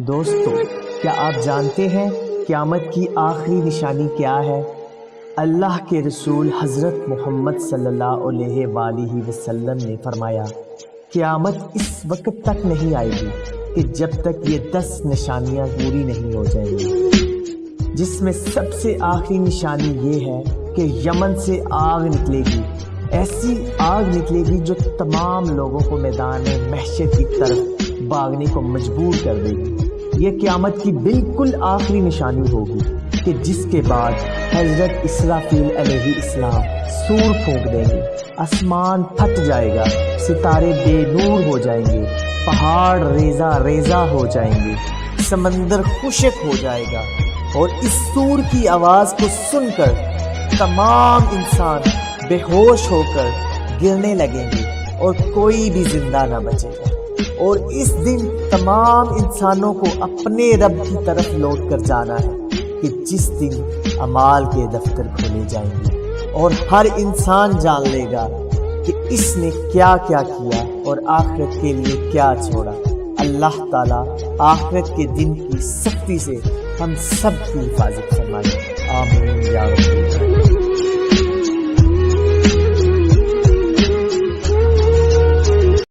دوستو، کیا آپ جانتے ہیں قیامت کی آخری نشانی کیا ہے؟ اللہ کے رسول حضرت محمد صلی اللہ علیہ وآلہ وسلم نے فرمایا، قیامت اس وقت تک نہیں آئے گی کہ جب تک یہ 10 نشانیاں پوری نہیں ہو جائیں گی، جس میں سب سے آخری نشانی یہ ہے کہ یمن سے آگ نکلے گی، ایسی آگ نکلے گی جو تمام لوگوں کو میدان محشر کی طرف بھاگنے کو مجبور کر دے گی۔ یہ قیامت کی بالکل آخری نشانی ہوگی کہ جس کے بعد حضرت اسرافیل علیہ السلام سور پھونک دیں گے، آسمان پھٹ جائے گا، ستارے بے نور ہو جائیں گے، پہاڑ ریزہ ریزہ ہو جائیں گے، سمندر خشک ہو جائے گا، اور اس سور کی آواز کو سن کر تمام انسان بے ہوش ہو کر گرنے لگیں گے اور کوئی بھی زندہ نہ بچے گا۔ اور اس دن تمام انسانوں کو اپنے رب کی طرف لوٹ کر جانا ہے کہ جس دن اعمال کے دفتر کھولے جائیں گے اور ہر انسان جان لے گا کہ اس نے کیا کیا کیا اور آخرت کے لیے کیا چھوڑا۔ اللہ تعالیٰ آخرت کے دن کی سختی سے ہم سب کی حفاظت فرمائے، آمین یا رب۔